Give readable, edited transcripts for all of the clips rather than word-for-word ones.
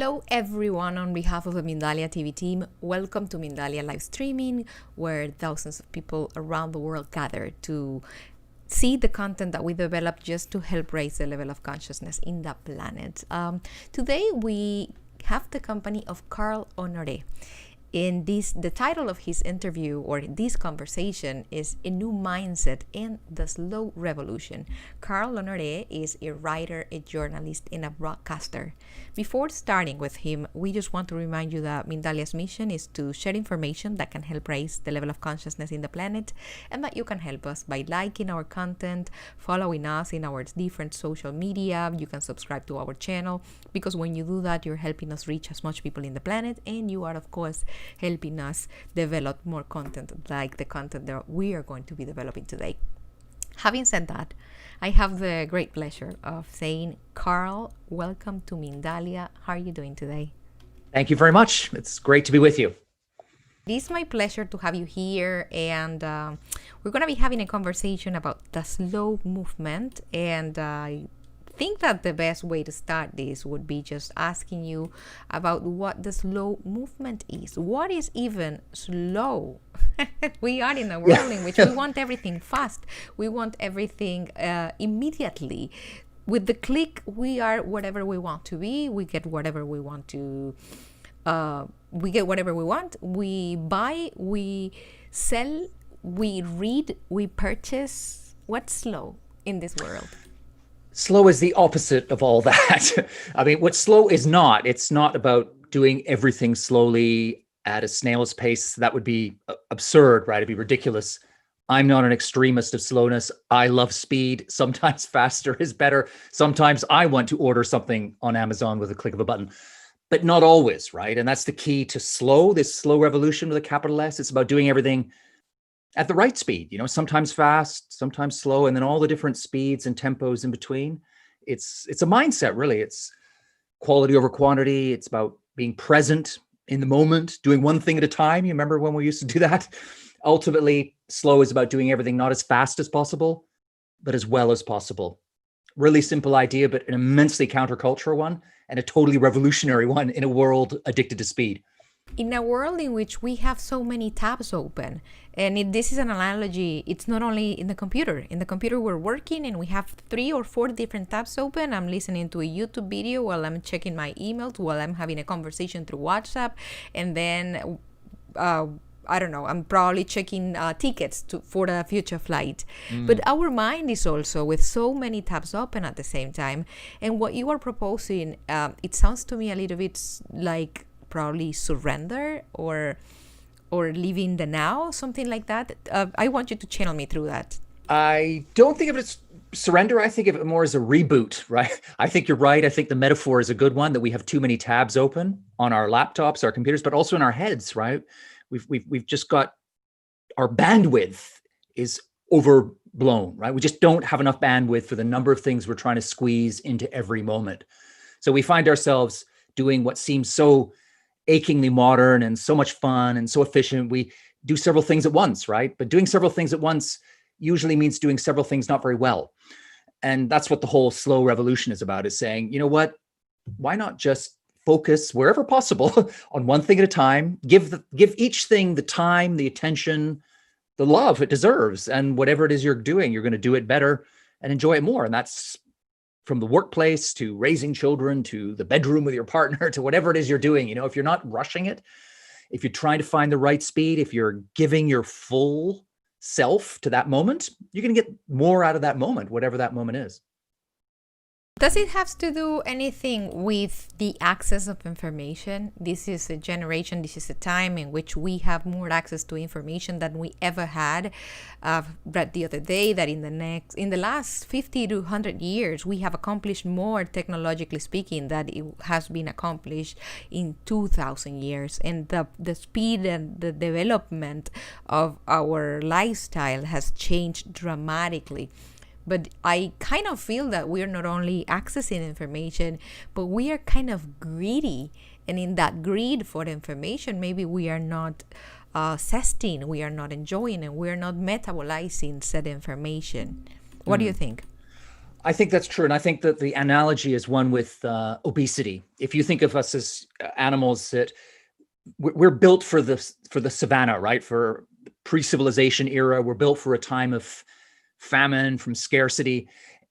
Hello everyone, on behalf of the Mindalia TV team, welcome to Mindalia live streaming, where thousands of people around the world gather to see the content that we develop just to help raise the level of consciousness in the planet. Today we have the company of Carl Honoré. The title of his interview or this conversation is A New Mindset and the Slow Revolution. Carl Honoré is a writer, a journalist, and a broadcaster. Before starting with him, we just want to remind you that Mindalia's mission is to share information that can help raise the level of consciousness in the planet, and that you can help us by liking our content, following us in our different social media. You can subscribe to our channel, because when you do that, you're helping us reach as much people in the planet, and you are, of course, helping us develop more content like the content that we are going to be developing today. Having said that, I have the great pleasure of saying, Carl, welcome to Mindalia. How are you doing today? Thank you very much. It's great to be with you. It is my pleasure to have you here, and we're going to be having a conversation about the slow movement, and I think that the best way to start this would be just asking you about what the slow movement is. What is even slow? We are in a world in which we want everything fast. We want everything immediately. With the click, we are whatever we want to be. We get whatever we want to. We get whatever we want. We buy. We sell. We read. We purchase. What's slow in this world? Slow is the opposite of all that. I mean, what slow is not, it's not about doing everything slowly at a snail's pace. That would be absurd, right? It'd be ridiculous. I'm not an extremist of slowness. I love speed. Sometimes faster is better. Sometimes I want to order something on Amazon with a click of a button, but not always, right? And that's the key to slow, this slow revolution with a capital S. It's about doing everything at the right speed, sometimes fast, sometimes slow, and then all the different speeds and tempos in between. It's a mindset, really. It's quality over quantity. It's about being present in the moment, doing one thing at a time. You remember when we used to do that? Ultimately, slow is about doing everything not as fast as possible, but as well as possible. Really simple idea, but an immensely countercultural one, and a totally revolutionary one in a world addicted to speed. In a world in which we have so many tabs open, and this is an analogy, it's not only in the computer. In the computer we're working and we have 3 or 4 different tabs open. I'm listening to a YouTube video while I'm checking my emails, while I'm having a conversation through WhatsApp, and then I don't know, I'm probably checking tickets for a future flight. But our mind is also with so many tabs open at the same time. And what you are proposing, it sounds to me a little bit like probably surrender or living the now, something like that. I want you to channel me through that. I don't think of it as surrender. I think of it more as a reboot, right? I think you're right. I think the metaphor is a good one, that we have too many tabs open on our laptops, our computers, but also in our heads, right? We've just got, our bandwidth is overblown, right? We just don't have enough bandwidth for the number of things we're trying to squeeze into every moment. So we find ourselves doing what seems so achingly modern and so much fun and so efficient. We do several things at once, right? But doing several things at once usually means doing several things not very well. And that's what the whole slow revolution is about, is saying, you know what, why not just focus wherever possible on one thing at a time, give each thing the time, the attention, the love it deserves. And whatever it is you're doing, you're going to do it better and enjoy it more. And that's from the workplace to raising children to the bedroom with your partner to whatever it is you're doing. If you're not rushing it, if you're trying to find the right speed, if you're giving your full self to that moment, you're going to get more out of that moment, whatever that moment is. Does it have to do anything with the access of information? This is a generation, this is a time in which we have more access to information than we ever had. Read the other day that in the last 50 to 100 years, we have accomplished more, technologically speaking, than it has been accomplished in 2,000 years. And the speed and the development of our lifestyle has changed dramatically. But I kind of feel that we're not only accessing information, but we are kind of greedy. And in that greed for information, maybe we are not zesting, we are not enjoying, and we are not metabolizing said information. What do you think? I think that's true. And I think that the analogy is one with obesity. If you think of us as animals that we're built for the savannah, right? For pre-civilization era, we're built for a time of famine, from scarcity.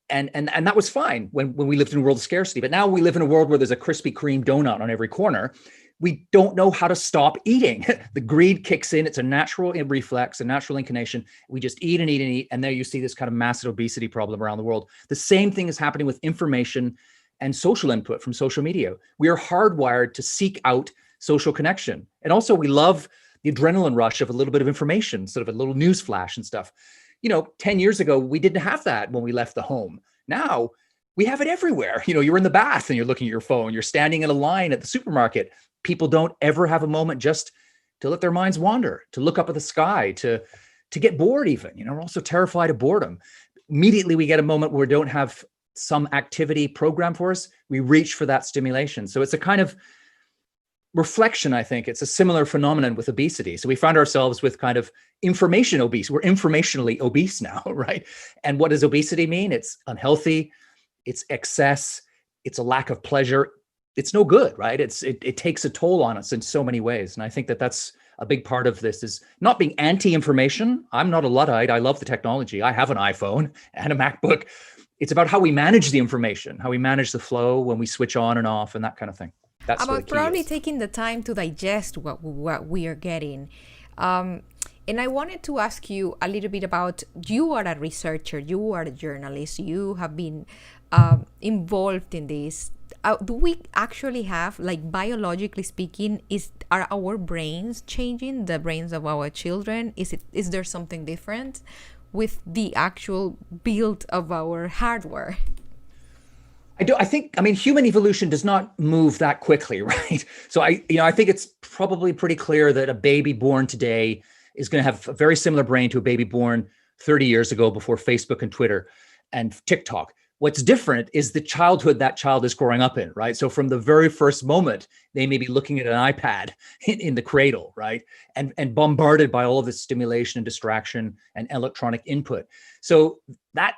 And that was fine when we lived in a world of scarcity. But now we live in a world where there's a Krispy Kreme donut on every corner. We don't know how to stop eating. The greed kicks in. It's a natural reflex, a natural inclination. We just eat and eat and eat. And there you see this kind of massive obesity problem around the world. The same thing is happening with information and social input from social media. We are hardwired to seek out social connection. And also we love the adrenaline rush of a little bit of information, sort of a little news flash and stuff. 10 years ago, we didn't have that when we left the home. Now we have it everywhere. You're in the bath and you're looking at your phone. You're standing in a line at the supermarket. People don't ever have a moment just to let their minds wander, to look up at the sky, to get bored even. We're also terrified of boredom. Immediately we get a moment where we don't have some activity programmed for us. We reach for that stimulation. So it's a kind of reflection, I think. It's a similar phenomenon with obesity. So we find ourselves with kind of information obese. We're informationally obese now, right? And what does obesity mean? It's unhealthy, it's excess, it's a lack of pleasure. It's no good, right? It takes a toll on us in so many ways. And I think that that's a big part of this, is not being anti-information. I'm not a Luddite. I love the technology. I have an iPhone and a MacBook. It's about how we manage the information, how we manage the flow when we switch on and off and that kind of thing. That's about probably taking the time to digest what we are getting. And I wanted to ask you a little bit about, you are a researcher, you are a journalist, you have been involved in this. Do we actually have, like, biologically speaking, are our brains changing, the brains of our children? Is there something different with the actual build of our hardware? I think human evolution does not move that quickly, right? So I think it's probably pretty clear that a baby born today is going to have a very similar brain to a baby born 30 years ago before Facebook and Twitter and TikTok. What's different is the childhood that child is growing up in, right? So from the very first moment, they may be looking at an iPad in the cradle, right? And bombarded by all of this stimulation and distraction and electronic input. So that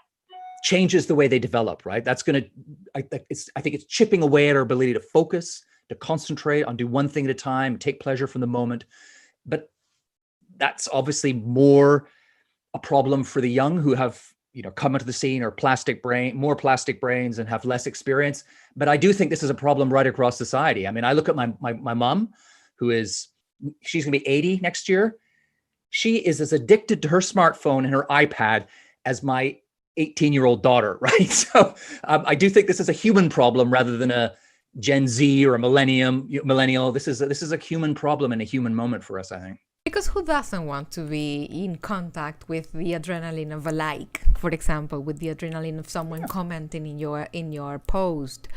changes the way they develop, right? That's going to, I think it's chipping away at our ability to focus, to concentrate on do one thing at a time, take pleasure from the moment. But that's obviously more a problem for the young who have, come into the scene, or more plastic brains and have less experience. But I do think this is a problem right across society. I mean, I look at my mom, she's gonna be 80 next year. She is as addicted to her smartphone and her iPad as my 18-year-old daughter, right? So I do think this is a human problem rather than a Gen Z or a millennial. This is a human problem and a human moment for us, I think. Because who doesn't want to be in contact with the adrenaline of a like, for example, with the adrenaline of someone commenting in your post?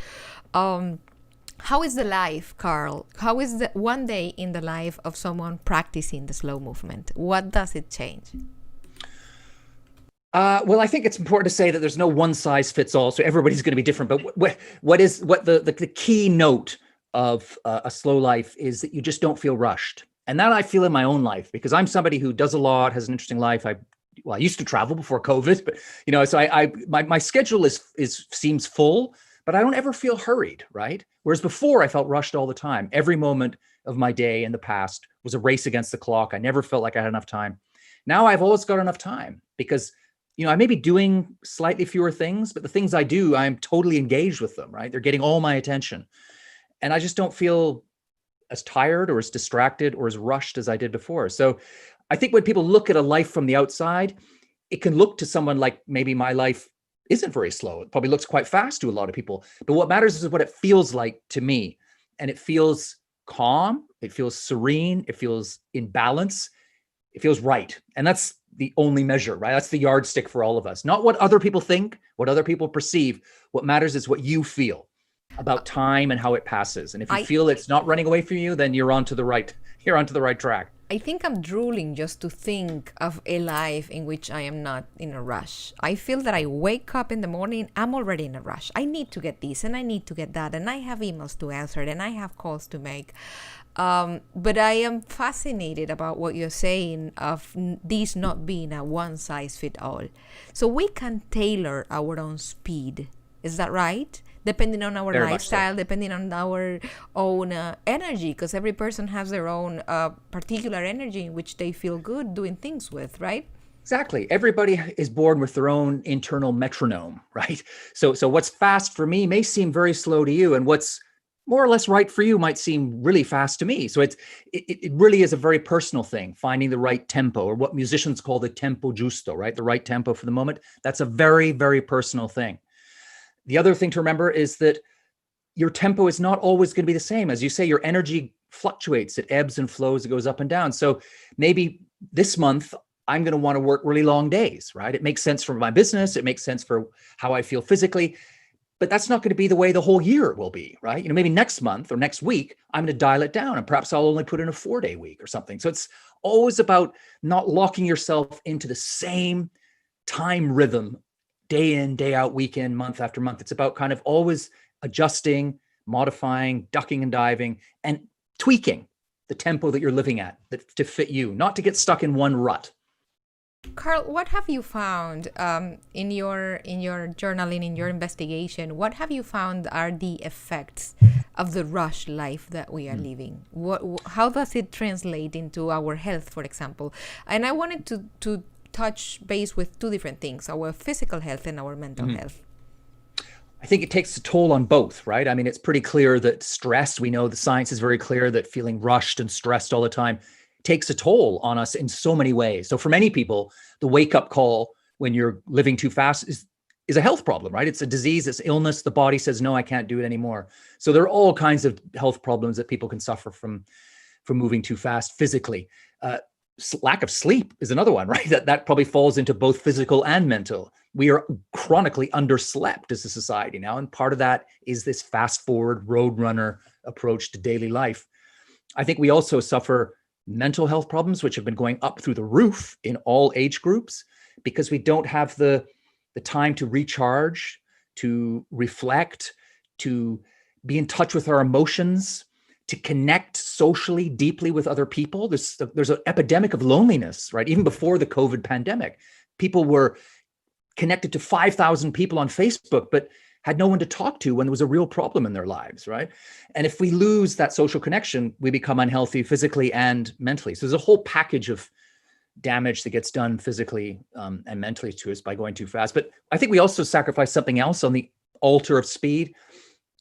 How is the life, Carl? How is the one day in the life of someone practicing the slow movement? What does it change? Well, I think it's important to say that there's no one size fits all. So everybody's going to be different. But what the key note of a slow life is that you just don't feel rushed. And that I feel in my own life, because I'm somebody who does a lot, has an interesting life. I used to travel before COVID, but so my schedule seems full, but I don't ever feel hurried, right? Whereas before I felt rushed all the time. Every moment of my day in the past was a race against the clock. I never felt like I had enough time. Now I've always got enough time because, I may be doing slightly fewer things, but the things I do, I'm totally engaged with them, right? They're getting all my attention. And I just don't feel as tired or as distracted or as rushed as I did before. So I think when people look at a life from the outside, it can look to someone like maybe my life isn't very slow. It probably looks quite fast to a lot of people. But what matters is what it feels like to me. And it feels calm. It feels serene. It feels in balance. It feels right. And that's the only measure, right? That's the yardstick for all of us. Not what other people think, what other people perceive. What matters is what you feel about time and how it passes. And if you feel it's not running away from you, then you're onto the right track. I think I'm drooling just to think of a life in which I am not in a rush. I feel that I wake up in the morning, I'm already in a rush. I need to get this and I need to get that, and I have emails to answer and I have calls to make. But I am fascinated about what you're saying of this not being a one size fit all. So we can tailor our own speed. Is that right? Depending on our Very lifestyle, much so. depending on our own energy, because every person has their own particular energy in which they feel good doing things with, right? Exactly. Everybody is born with their own internal metronome, right? So what's fast for me may seem very slow to you, and what's more or less right for you might seem really fast to me. So it really is a very personal thing, finding the right tempo, or what musicians call the tempo giusto, right? The right tempo for the moment. That's a very, very personal thing. The other thing to remember is that your tempo is not always going to be the same. As you say, your energy fluctuates, it ebbs and flows, it goes up and down. So maybe this month I'm going to want to work really long days, right? It makes sense for my business. It makes sense for how I feel physically, but that's not going to be the way the whole year will be, right? Maybe next month or next week, I'm going to dial it down and perhaps I'll only put in a 4-day week or something. So it's always about not locking yourself into the same time rhythm, day in, day out, week in, month after month. It's about kind of always adjusting, modifying, ducking and diving, and tweaking the tempo that you're living at to fit you, not to get stuck in one rut. Carl, what have you found in your journaling, in your investigation? What have you found are the effects of the rush life that we are living? How does it translate into our health, for example? And I wanted to touch base with two different things: our physical health and our mental health. I think it takes a toll on both, right? I mean, it's pretty clear that stress, we know the science is very clear that feeling rushed and stressed all the time takes a toll on us in so many ways. So for many people, the wake up call when you're living too fast is a health problem, right? It's a disease, it's illness. The body says, no, I can't do it anymore. So there are all kinds of health problems that people can suffer from moving too fast physically. Lack of sleep is another one, right? That probably falls into both physical and mental. We are chronically underslept as a society now. And part of that is this fast forward roadrunner approach to daily life. I think we also suffer mental health problems, which have been going up through the roof in all age groups, because we don't have the time to recharge, to reflect, to be in touch with our emotions, to connect socially deeply with other people. There's an epidemic of loneliness, right? Even before the COVID pandemic, people were connected to 5,000 people on Facebook, but had no one to talk to when there was a real problem in their lives, right? And if we lose that social connection, we become unhealthy physically and mentally. So there's a whole package of damage that gets done physically and mentally to us by going too fast. But I think we also sacrifice something else on the altar of speed,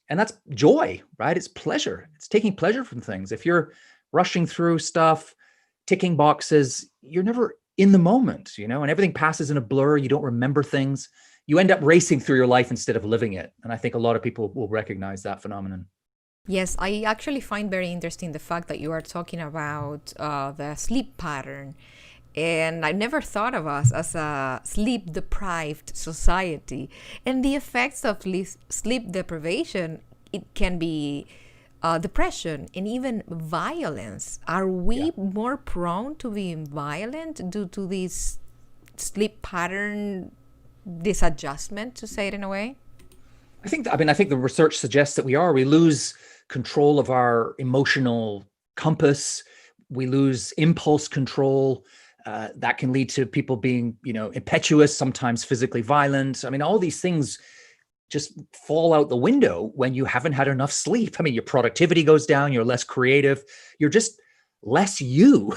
and that's joy, right? It's pleasure. It's taking pleasure from things. If you're rushing through stuff, ticking boxes, you're never in the moment, and everything passes in a blur. You don't remember things. You end up racing through your life instead of living it. And I think a lot of people will recognize that phenomenon. Yes, I actually find very interesting the fact that you are talking about the sleep pattern. And I never thought of us as a sleep-deprived society. And the effects of sleep deprivation, it can be depression and even violence. Are we more prone to being violent due to this sleep pattern disadjustment, to say it in a way? I think the research suggests that we lose control of our emotional compass. We lose impulse control. That can lead to people being, impetuous, sometimes physically violent. I mean, all these things just fall out the window when you haven't had enough sleep. I mean, your productivity goes down, you're less creative, you're just less you.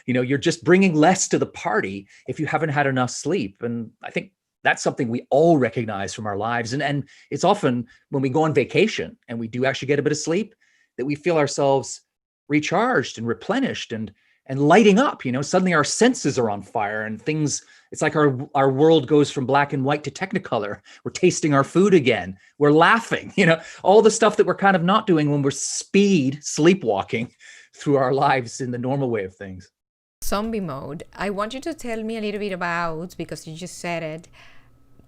You're just bringing less to the party if you haven't had enough sleep. And I think that's something we all recognize from our lives. And it's often when we go on vacation and we do actually get a bit of sleep that we feel ourselves recharged and replenished and lighting up. Suddenly our senses are on fire and things, it's like our world goes from black and white to technicolor. We're tasting our food again. We're laughing, all the stuff that we're kind of not doing when we're sleepwalking through our lives in the normal way of things. Zombie mode. I want you to tell me a little bit about, because you just said it,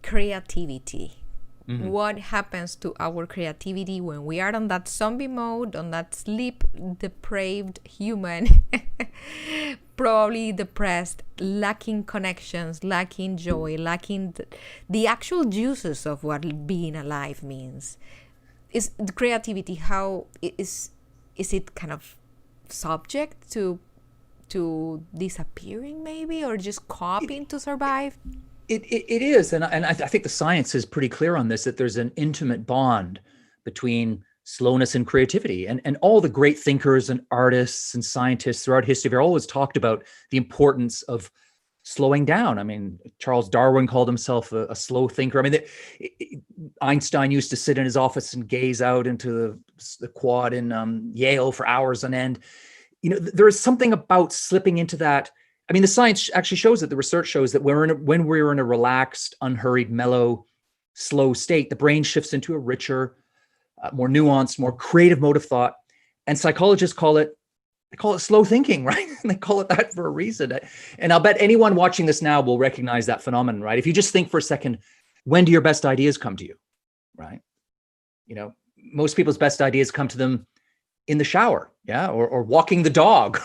creativity. what happens to our creativity when we are on that zombie mode, on that sleep deprived human, probably depressed, lacking connections, lacking joy, lacking the actual juices of what being alive means. Is the creativity, how is it kind of subject to disappearing maybe, or just coping to survive? It is, and I think the science is pretty clear on this, that there's an intimate bond between slowness and creativity, and all the great thinkers and artists and scientists throughout history have always talked about the importance of slowing down. I mean, Charles Darwin called himself a slow thinker. I mean, Einstein used to sit in his office and gaze out into the quad in Yale for hours on end. There is something about slipping into that. I mean, the science actually shows it. The research shows that when we're in a relaxed, unhurried, mellow, slow state, the brain shifts into a richer, more nuanced, more creative mode of thought. And psychologists call it slow thinking, right? And they call it that for a reason. And I'll bet anyone watching this now will recognize that phenomenon, right? If you just think for a second, when do your best ideas come to you, right? Most people's best ideas come to them in the shower, or walking the dog,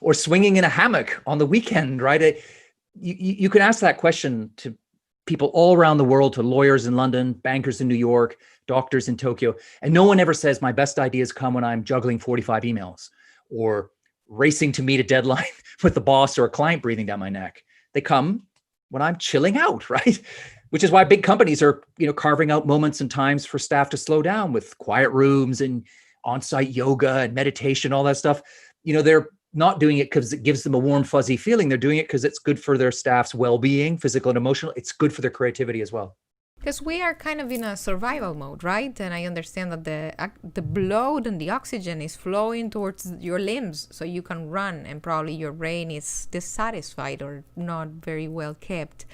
or swinging in a hammock on the weekend, right? You can ask that question to people all around the world, to lawyers in London, bankers in New York, doctors in Tokyo, and no one ever says my best ideas come when I'm juggling 45 emails or racing to meet a deadline with the boss or a client breathing down my neck. They come when I'm chilling out, right? Which is why big companies are, carving out moments and times for staff to slow down with quiet rooms and on-site yoga and meditation, all that stuff. They're not doing it because it gives them a warm, fuzzy feeling. They're doing it because it's good for their staff's well-being, physical and emotional. It's good for their creativity as well. Because we are kind of in a survival mode, right? And I understand that the blood and the oxygen is flowing towards your limbs so you can run, and probably your brain is dissatisfied or not very well kept.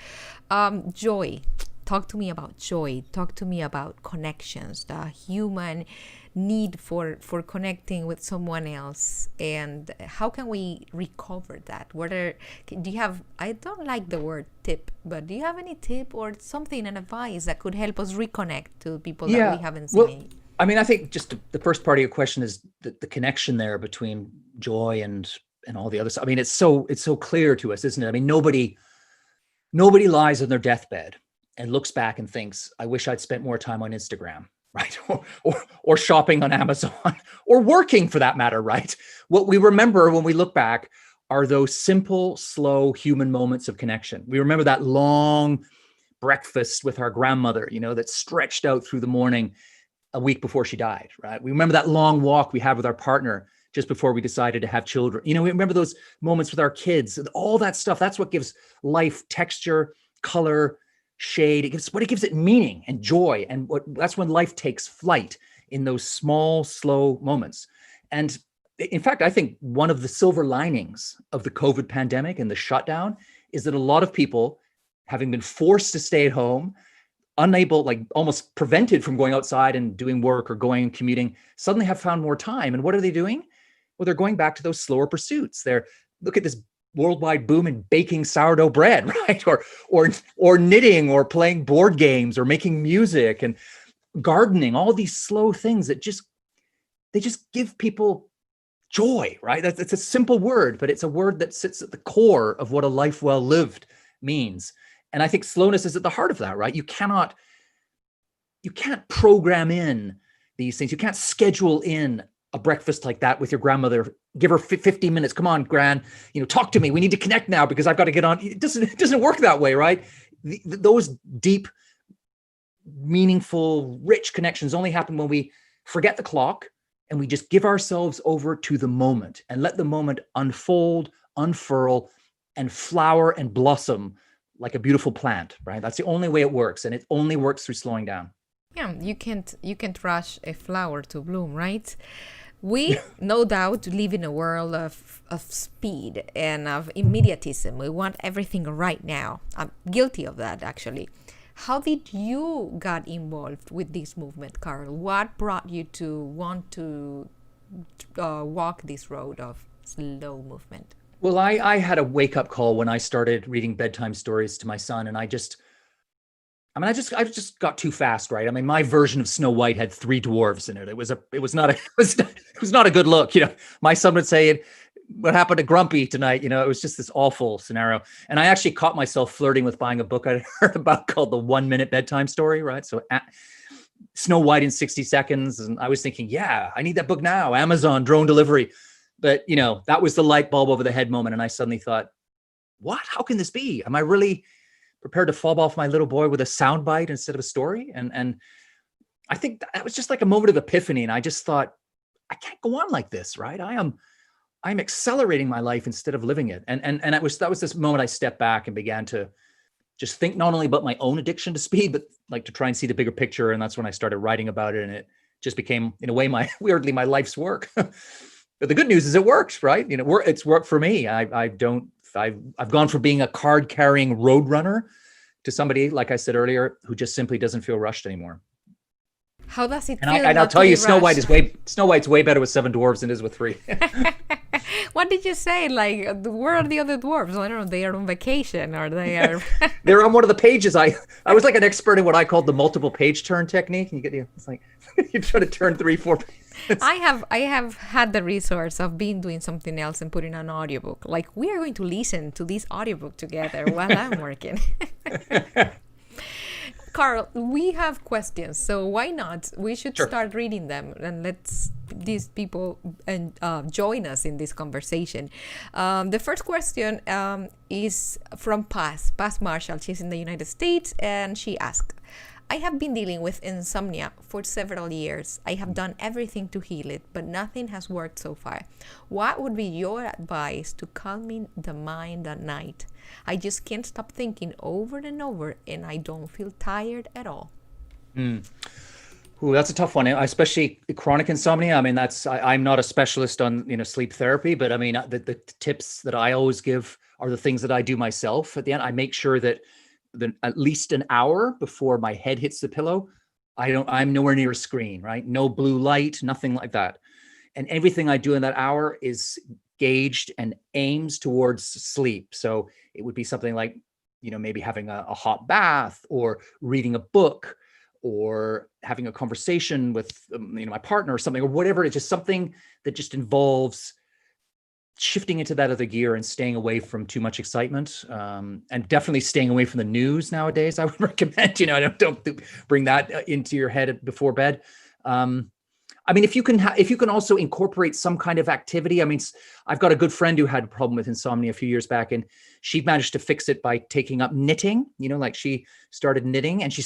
Joy. Talk to me about joy. Talk to me about connections, the human need for connecting with someone else, and how can we recover that? Do you have, I don't like the word tip, but do you have any tip or something, an advice that could help us reconnect to people that we haven't seen? Well, I mean, I think just the first part of your question is the connection there between joy and all the other stuff. I mean, it's so clear to us, isn't it? I mean, nobody lies on their deathbed and looks back and thinks, I wish I'd spent more time on Instagram, right? Or shopping on Amazon, or working for that matter, right? What we remember when we look back are those simple, slow human moments of connection. We remember that long breakfast with our grandmother, that stretched out through the morning a week before she died, right? We remember that long walk we had with our partner just before we decided to have children. We remember those moments with our kids, and all that stuff. That's what gives life texture, color, shade. It gives it meaning and joy. And that's when life takes flight, in those small, slow moments. And in fact, I think one of the silver linings of the COVID pandemic and the shutdown is that a lot of people, having been forced to stay at home, unable, like almost prevented from going outside and doing work or going and commuting, suddenly have found more time. And what are they doing? Well, they're going back to those slower pursuits. Look at this worldwide boom in baking sourdough bread, right? Or knitting, or playing board games, or making music and gardening, all these slow things that they just give people joy, right? It's a simple word, but it's a word that sits at the core of what a life well lived means. And I think slowness is at the heart of that, right? You can't program in these things. You can't schedule in a breakfast like that with your grandmother. Give her 15 minutes. Come on, Gran, talk to me. We need to connect now because I've got to get on. It doesn't work that way, right? Those deep, meaningful, rich connections only happen when we forget the clock and we just give ourselves over to the moment and let the moment unfold, unfurl, and flower and blossom like a beautiful plant, right? That's the only way it works. And it only works through slowing down. Yeah, you can't rush a flower to bloom, right? We, no doubt, live in a world of speed and of immediatism. We want everything right now. I'm guilty of that, actually. How did you got involved with this movement, Carl? What brought you to want to walk this road of slow movement? Well, I had a wake-up call when I started reading bedtime stories to my son, and I I mean, I just got too fast, right? I mean, my version of Snow White had 3 dwarves in it. It was not a, it was not a good look. My son would say, what happened to Grumpy tonight? It was just this awful scenario. And I actually caught myself flirting with buying a book I heard about called The 1 Minute Bedtime Story, right? So Snow White in 60 seconds. And I was thinking, yeah, I need that book now. Amazon drone delivery. But, that was the light bulb over the head moment. And I suddenly thought, what? How can this be? Am I really prepared to fob off my little boy with a soundbite instead of a story? And I think that was just like a moment of epiphany. And I just thought, I can't go on like this, right? I'm accelerating my life instead of living it. And that was this moment I stepped back and began to just think not only about my own addiction to speed, but like to try and see the bigger picture. And that's when I started writing about it. And it just became, in a way, weirdly, my life's work. But the good news is it works, right? It's worked for me. I've gone from being a card carrying road runner to somebody, like I said earlier, who just simply doesn't feel rushed anymore. How does it feel? And I'll tell you, Snow White's way better with 7 dwarves than it is with 3. What did you say? Like, where are the other dwarves? I don't know. They are on vacation, or they are. They're on one of the pages. I was like an expert in what I called the multiple page turn technique. It's like you try to turn 3, 4 pages. I have had the resource of being doing something else and putting an audiobook. Like, we are going to listen to this audiobook together while I'm working. Carl, we have questions, so why not? We should start reading them, and let's these people join us in this conversation. The first question is from Paz Marshall. She's in the United States, and she asked, I have been dealing with insomnia for several years. I have done everything to heal it, but nothing has worked so far. What would be your advice to calming the mind at night? I just can't stop thinking over and over, and I don't feel tired at all. Ooh, that's a tough one, especially chronic insomnia. I mean, I'm not a specialist on sleep therapy, but I mean, the tips that I always give are the things that I do myself. At the end, I make sure that at least an hour before my head hits the pillow, I'm nowhere near a screen, right? No blue light, nothing like that. And everything I do in that hour is gauged and aims towards sleep. So it would be something like, maybe having a hot bath, or reading a book, or having a conversation with, my partner or something, or whatever. It's just something that just involves shifting into that other gear and staying away from too much excitement, and definitely staying away from the news nowadays. I would recommend, don't bring that into your head before bed. I mean, if you can also incorporate some kind of activity. I mean, I've got a good friend who had a problem with insomnia a few years back, and she managed to fix it by taking up knitting. Like she started knitting, and she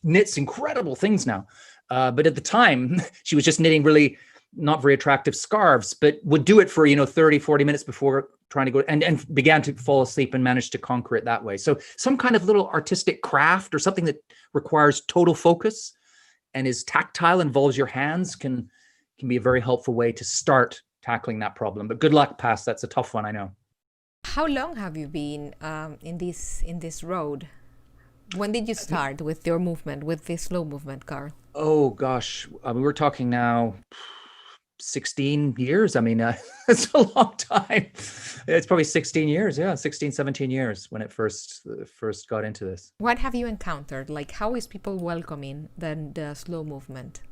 knits incredible things now. But at the time, she was just knitting really not very attractive scarves, but would do it for 30, 40 minutes before trying to go, and began to fall asleep and managed to conquer it that way. So some kind of little artistic craft or something that requires total focus and is tactile, involves your hands, can be a very helpful way to start tackling that problem. But good luck, Paz. That's a tough one, I know. How long have you been in this road? When did you start with your movement, with this slow movement, Carl? Oh gosh, we're talking now 16 years. I mean, it's a long time. It's probably 16 years. Yeah, 16, 17 years when it first got into this. What have you encountered? Like, how is people welcoming the slow movement?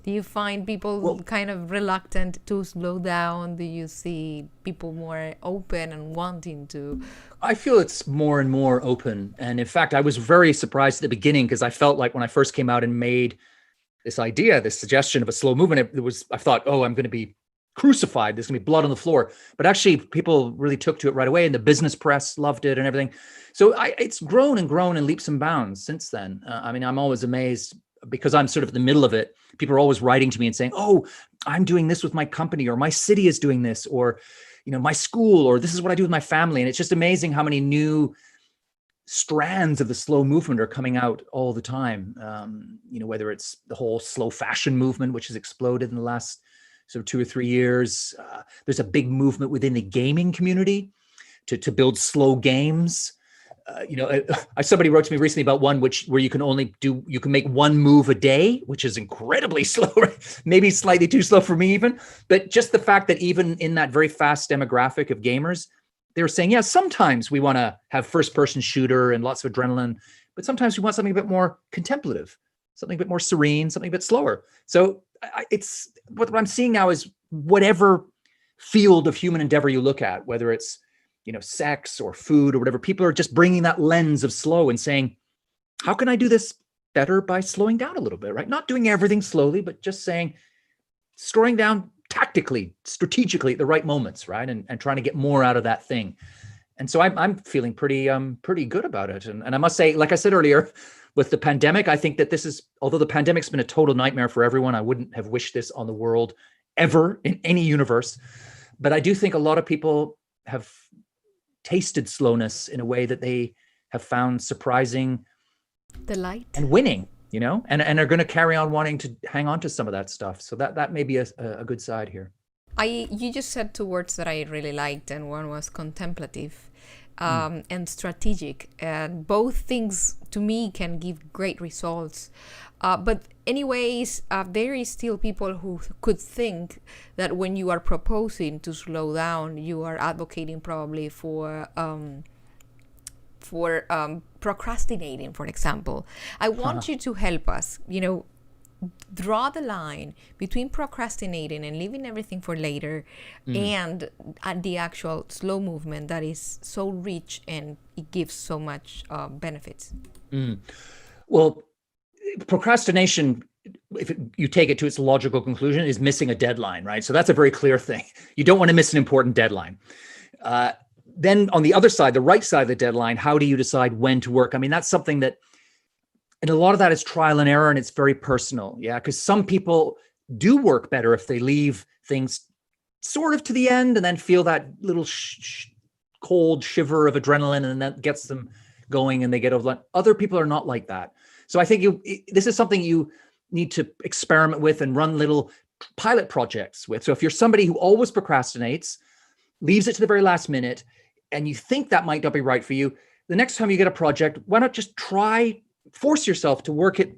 Do you find people kind of reluctant to slow down? Do you see people more open and wanting to? I feel it's more and more open. And in fact, I was very surprised at the beginning, because I felt like when I first came out and made this suggestion of a slow movement, I thought, oh, I'm going to be crucified. There's going to be blood on the floor. But actually, people really took to it right away, and the business press loved it and everything. So it's grown and grown in leaps and bounds since then. I mean, I'm always amazed, because I'm sort of in the middle of it. People are always writing to me and saying, oh, I'm doing this with my company, or my city is doing this, or, my school, or this is what I do with my family. And it's just amazing how many new strands of the slow movement are coming out all the time. Whether it's the whole slow fashion movement, which has exploded in the last sort of 2 or 3 years. There's a big movement within the gaming community to build slow games. Somebody wrote to me recently about one where you can make one move a day, which is incredibly slow, maybe slightly too slow for me even. But just the fact that even in that very fast demographic of gamers, they were saying, yeah, sometimes we want to have first person shooter and lots of adrenaline, but sometimes we want something a bit more contemplative, something a bit more serene, something a bit slower. So it's what I'm seeing now is whatever field of human endeavor you look at, whether it's, sex or food or whatever, people are just bringing that lens of slow and saying, how can I do this better by slowing down a little bit, right? Not doing everything slowly, but just saying, slowing down tactically, strategically at the right moments, right? And trying to get more out of that thing. And so I'm feeling pretty good about it. And I must say, like I said earlier, with the pandemic, I think that this is, although the pandemic's been a total nightmare for everyone, I wouldn't have wished this on the world ever in any universe. But I do think a lot of people have tasted slowness in a way that they have found surprising delight and winning, and are going to carry on wanting to hang on to some of that stuff. So that may be a good side here. You just said two words that I really liked, and one was contemplative and strategic. And both things to me can give great results. But anyways, there is still people who could think that when you are proposing to slow down, you are advocating probably for procrastinating, for example. I want you to help us, draw the line between procrastinating and leaving everything for later and the actual slow movement that is so rich and it gives so much benefits. Well, procrastination, if you take it to its logical conclusion, is missing a deadline, right? So that's a very clear thing. You don't want to miss an important deadline. Then on the other side, the right side of the deadline, how do you decide when to work? I mean, that's something that, and a lot of that is trial and error, and it's very personal. Yeah, because some people do work better if they leave things sort of to the end and then feel that little cold shiver of adrenaline, and that gets them going and they get over. Other people are not like that. So I think this is something you need to experiment with and run little pilot projects with. So if you're somebody who always procrastinates, leaves it to the very last minute, and you think that might not be right for you, the next time you get a project, why not just force yourself to work it,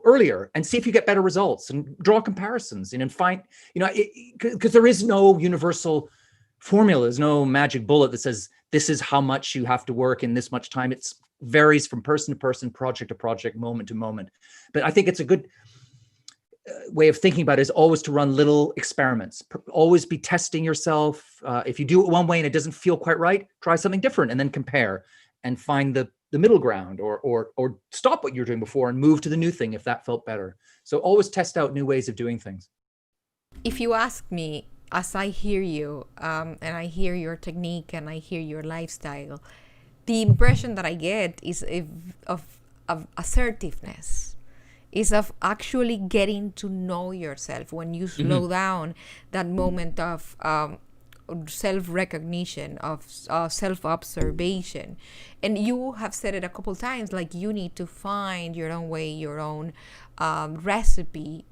earlier and see if you get better results and draw comparisons and find, because there is no universal formula. There's no magic bullet that says this is how much you have to work in this much time. It varies from person to person, project to project, moment to moment. But I think it's a good way of thinking about it is always to run little experiments, always be testing yourself. If you do it one way and it doesn't feel quite right, try something different and then compare and find the middle ground or stop what you're doing before and move to the new thing if that felt better. So always test out new ways of doing things. If you ask me, as I hear you and I hear your technique and I hear your lifestyle, the impression that I get is of assertiveness, is of actually getting to know yourself. When you slow down, that moment of self-recognition, of self-observation. And you have said it a couple times, like you need to find your own way, your own recipe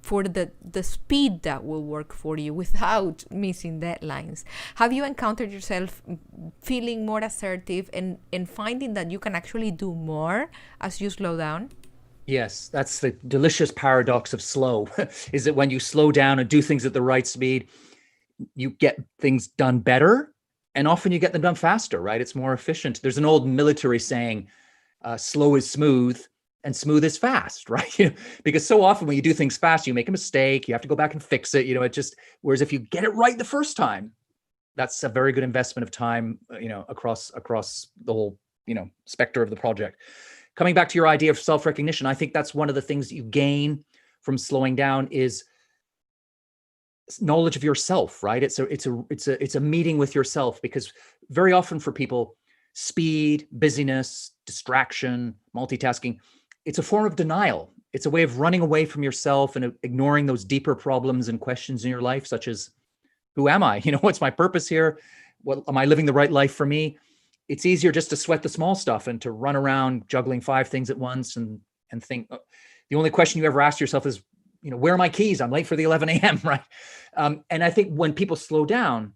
for the speed that will work for you without missing deadlines. Have you encountered yourself feeling more assertive and finding that you can actually do more as you slow down? Yes, that's the delicious paradox of slow, is that when you slow down and do things at the right speed, you get things done better, and often you get them done faster, right? It's more efficient. There's an old military saying, slow is smooth and smooth is fast, right? Because so often when you do things fast, you make a mistake, you have to go back and fix it, whereas if you get it right the first time, that's a very good investment of time, across the whole, specter of the project. Coming back to your idea of self-recognition, I think that's one of the things that you gain from slowing down is knowledge of yourself, right? It's a meeting with yourself, because very often for people, speed, busyness, distraction, multitasking, it's a form of denial. It's a way of running away from yourself and ignoring those deeper problems and questions in your life, such as, who am I? What's my purpose here? Am I living the right life for me? It's easier just to sweat the small stuff and to run around juggling 5 things at once and think, the only question you ever ask yourself is, where are my keys? I'm late for the 11 a.m., right? And I think when people slow down,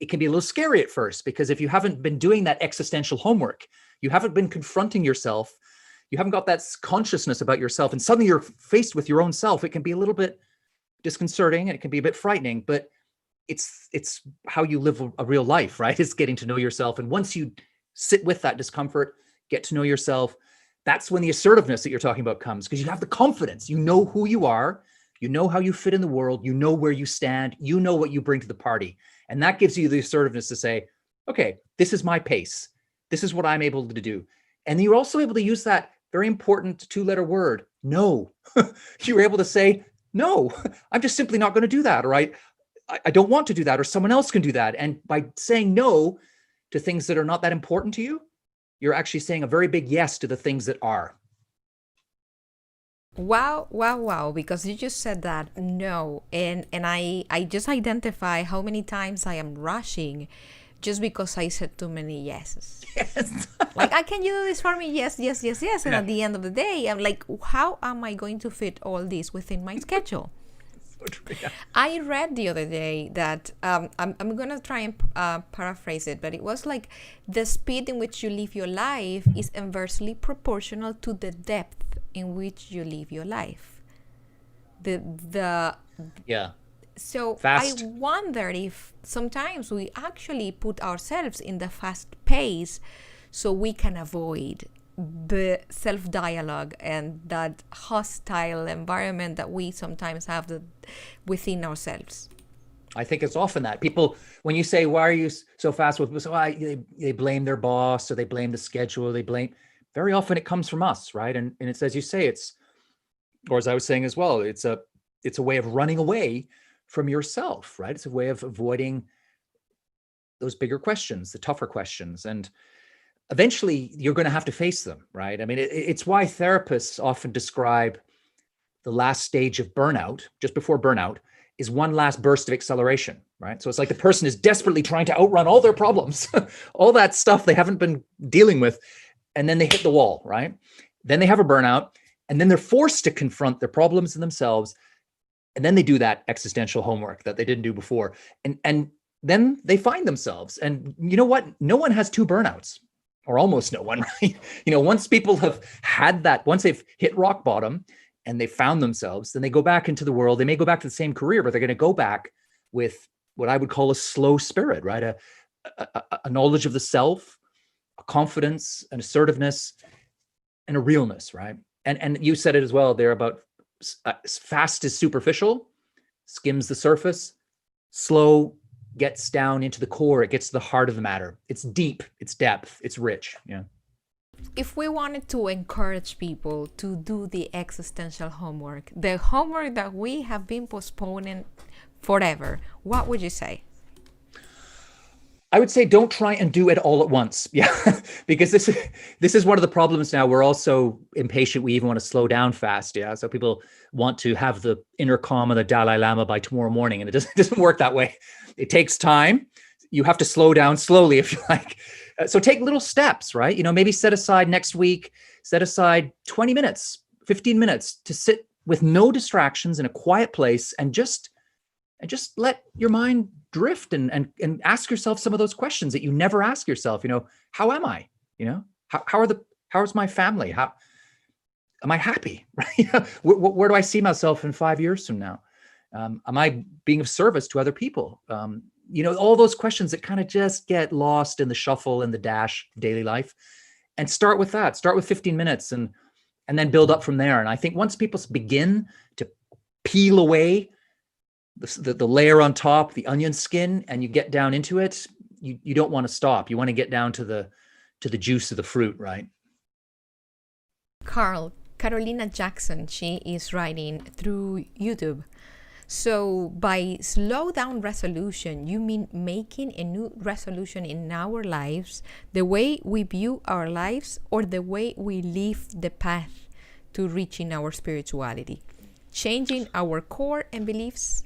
it can be a little scary at first, because if you haven't been doing that existential homework, you haven't been confronting yourself, you haven't got that consciousness about yourself, and suddenly you're faced with your own self, it can be a little bit disconcerting and it can be a bit frightening, but it's how you live a real life, right? It's getting to know yourself. And once you sit with that discomfort, get to know yourself, That's when the assertiveness that you're talking about comes, because you have the confidence. You know who you are. You know how you fit in the world. You know where you stand. You know what you bring to the party. And that gives you the assertiveness to say, okay, this is my pace. This is what I'm able to do. And you're also able to use that very important 2-letter word, no. You're able to say, no, I'm just simply not going to do that. Or I don't want to do that, or someone else can do that. And by saying no to things that are not that important to you, you're actually saying a very big yes to the things that are. Wow, wow, wow, because you just said that no. And I just identify how many times I am rushing just because I said too many yeses. Yes. Like, can you do this for me? Yes, yes, yes, yes. And at the end of the day, I'm like, how am I going to fit all this within my schedule? So true, yeah. I read the other day that I'm going to try and paraphrase it, but it was like the speed in which you live your life is inversely proportional to the depth in which you live your life. Yeah. So Fast. I wonder if sometimes we actually put ourselves in the fast pace so we can avoid the self-dialogue and that hostile environment that we sometimes have within ourselves. I think it's often that people, when you say, why are you so fast with, so they blame their boss, or they blame the schedule, very often it comes from us, right? And it's, as you say, or as I was saying as well, it's a way of running away from yourself, right? It's a way of avoiding those bigger questions, the tougher questions. And eventually you're going to have to face them, right? I mean, it's why therapists often describe the last stage of burnout, just before burnout, is one last burst of acceleration, right? So it's like the person is desperately trying to outrun all their problems, all that stuff they haven't been dealing with, and then they hit the wall, right? Then they have a burnout, and then they're forced to confront their problems and themselves, and then they do that existential homework that they didn't do before, and then they find themselves. And you know what? No one has 2 burnouts, or almost no one, right? Once people have had that, once they've hit rock bottom and they found themselves, then they go back into the world. They may go back to the same career, but they're going to go back with what I would call a slow spirit, right? A knowledge of the self, a confidence, an assertiveness, and a realness, right? And you said it as well there about fast is superficial, skims the surface, slow gets down into the core. It gets to the heart of the matter. It's deep, it's depth, it's rich. Yeah. If we wanted to encourage people to do the existential homework, the homework that we have been postponing forever, what would you say? I would say don't try and do it all at once. Yeah, because this is one of the problems now. We're all so impatient. We even want to slow down fast. Yeah, so people want to have the inner calm of the Dalai Lama by tomorrow morning, and it doesn't work that way. It takes time. You have to slow down slowly, if you like. So take little steps, right? Maybe set aside next week, set aside 20 minutes, 15 minutes to sit with no distractions in a quiet place and just let your mind drift and ask yourself some of those questions that you never ask yourself. How am I? How's my family? How am I happy? Right? Where do I see myself in 5 years from now? Am I being of service to other people? All those questions that kind of just get lost in the shuffle and the dash of daily life. And start with that. Start with 15 minutes and then build up from there. And I think once people begin to peel away the layer on top, the onion skin, and you get down into it, you don't want to stop. You want to get down to the juice of the fruit, right? Carolina Jackson, she is writing through YouTube. So by slow down resolution, you mean making a new resolution in our lives, the way we view our lives, or the way we live the path to reaching our spirituality, changing our core and beliefs?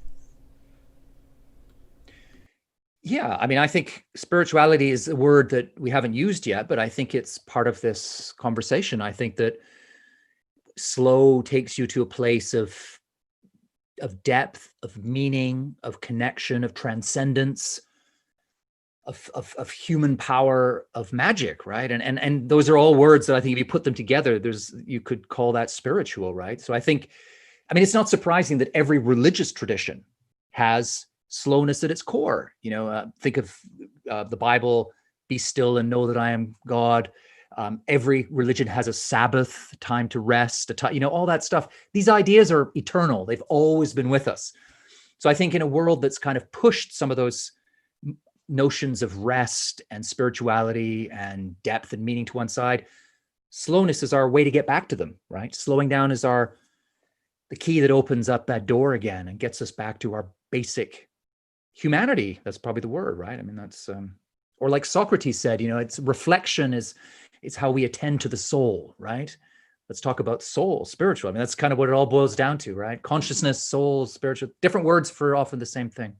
Yeah, I mean, I think spirituality is a word that we haven't used yet, but I think it's part of this conversation. I think that slow takes you to a place of depth, of meaning, of connection, of transcendence, of human power, of magic, right? And those are all words that I think if you put them together, you could call that spiritual, right? So I think, it's not surprising that every religious tradition has slowness at its core. Think of the Bible, be still and know that I am God. Every religion has a Sabbath, time to rest, all that stuff. These ideas are eternal. They've always been with us. So I think in a world that's kind of pushed some of those notions of rest and spirituality and depth and meaning to one side, slowness is our way to get back to them, right? Slowing down is the key that opens up that door again and gets us back to our basic humanity. That's probably the word, right? I mean, that's, or like Socrates said, it's reflection is how we attend to the soul, right? Let's talk about soul, spiritual. I mean, that's kind of what it all boils down to, right? Consciousness, soul, spiritual, different words for often the same thing.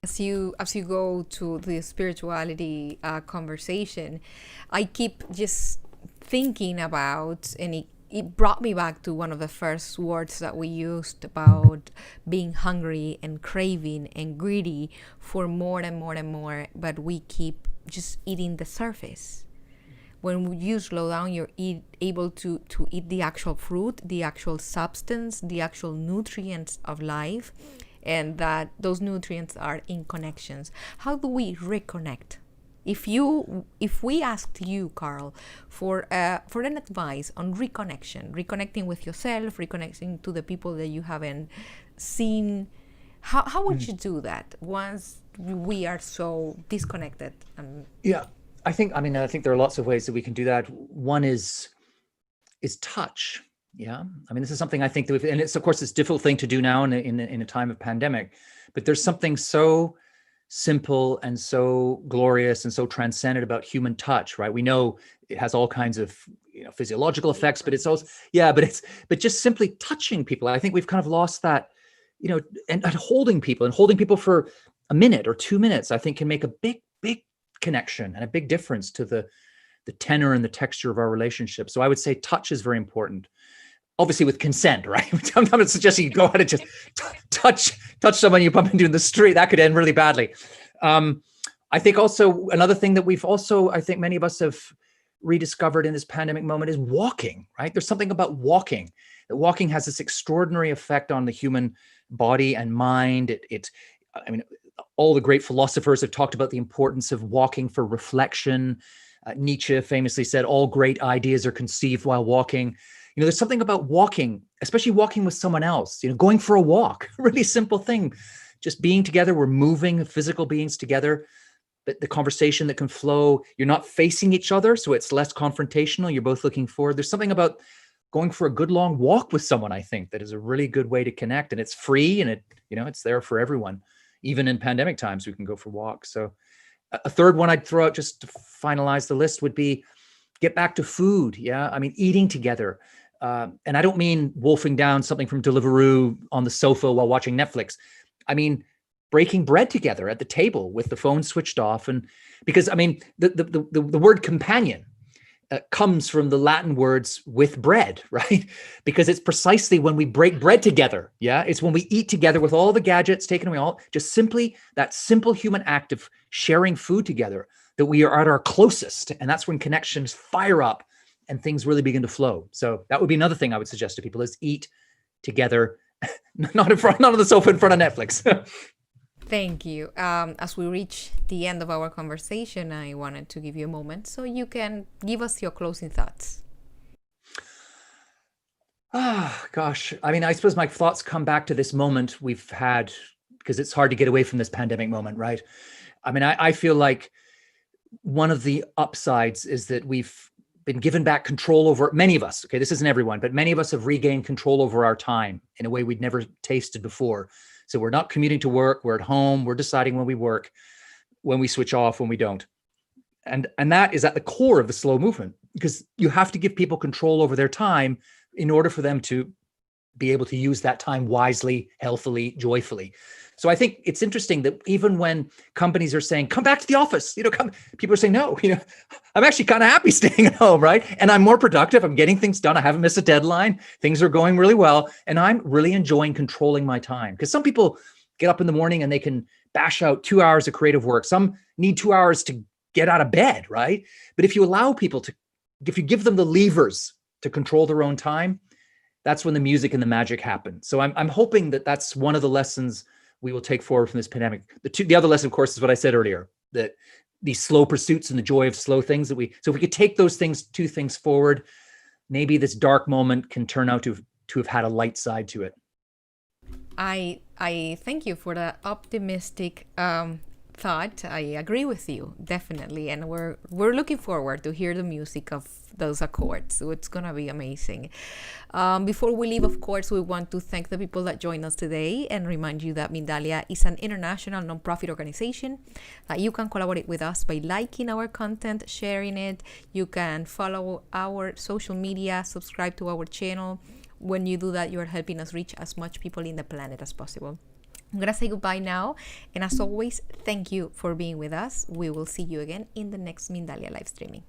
As you go to the spirituality conversation, I keep just thinking about, and it brought me back to one of the first words that we used about being hungry and craving and greedy for more and more and more, but we keep just eating the surface. When you slow down, you're able to eat the actual fruit, the actual substance, the actual nutrients of life, and that those nutrients are in connections. How do we reconnect? If we asked you, Carl, for an advice on reconnecting with yourself, reconnecting to the people that you haven't seen, how would you do that once we are so disconnected? Yeah. I think there are lots of ways that we can do that. One is touch. Yeah. I mean, this is something I think that and it's, of course, it's a difficult thing to do now in a time of pandemic, but there's something so simple and so glorious and so transcendent about human touch, right? We know it has all kinds of, physiological effects, but it's also, but just simply touching people. I think we've kind of lost that, and holding people for a minute or 2 minutes, I think can make a big connection and a big difference to the tenor and the texture of our relationship. So I would say touch is very important. Obviously with consent, right? I'm not suggesting you go out and just touch someone you bump into in the street. That could end really badly. I think also another thing that I think many of us have rediscovered in this pandemic moment is walking, right? There's something about walking. That walking has this extraordinary effect on the human body and mind. All the great philosophers have talked about the importance of walking for reflection. Nietzsche famously said, all great ideas are conceived while walking. There's something about walking, especially walking with someone else, going for a walk, a really simple thing, just being together. We're moving, physical beings together, but the conversation that can flow, you're not facing each other. So it's less confrontational. You're both looking forward. There's something about going for a good long walk with someone, I think, that is a really good way to connect, and it's free and it's there for everyone. Even in pandemic times, we can go for walks. So a third one I'd throw out just to finalize the list would be get back to food. Yeah. I mean, eating together. And I don't mean wolfing down something from Deliveroo on the sofa while watching Netflix. I mean, breaking bread together at the table with the phone switched off. And because, I mean, the word companion comes from the Latin words with bread, right? Because it's precisely when we break bread together. Yeah. It's when we eat together with all the gadgets taken away, just simply that simple human act of sharing food together that we are at our closest. And that's when connections fire up and things really begin to flow. So that would be another thing I would suggest to people is eat together, not on the sofa in front of Netflix. Thank you. As we reach the end of our conversation, I wanted to give you a moment so you can give us your closing thoughts. Gosh. I mean, I suppose my thoughts come back to this moment we've had because it's hard to get away from this pandemic moment, right? I mean, I feel like one of the upsides is that we've been given back control over, many of us, okay, this isn't everyone, but many of us have regained control over our time in a way we'd never tasted before. So we're not commuting to work, we're at home, we're deciding when we work, when we switch off, when we don't. And that is at the core of the slow movement, because you have to give people control over their time in order for them to be able to use that time wisely, healthily, joyfully. So I think it's interesting that even when companies are saying, come back to the office, people are saying, no, I'm actually kind of happy staying at home, right? And I'm more productive. I'm getting things done. I haven't missed a deadline. Things are going really well. And I'm really enjoying controlling my time. Because some people get up in the morning and they can bash out 2 hours of creative work. Some need 2 hours to get out of bed, right? But if you allow people if you give them the levers to control their own time, that's when the music and the magic happen. So I'm hoping that that's one of the lessons we will take forward from this pandemic. The other lesson, of course, is what I said earlier, that these slow pursuits and the joy of slow things so if we could take those two things forward, maybe this dark moment can turn out to have had a light side to it. I thank you for the optimistic thought. I agree with you, definitely, and we're looking forward to hear the music of those accords. So it's gonna be amazing. Before we leave, of course, we want to thank the people that joined us today and remind you that Mindalia is an international nonprofit organization. You can collaborate with us by liking our content, sharing it. You can follow our social media, subscribe to our channel. When you do that, you are helping us reach as much people in the planet as possible. I'm going to say goodbye now. And as always, thank you for being with us. We will see you again in the next Mindalia live streaming.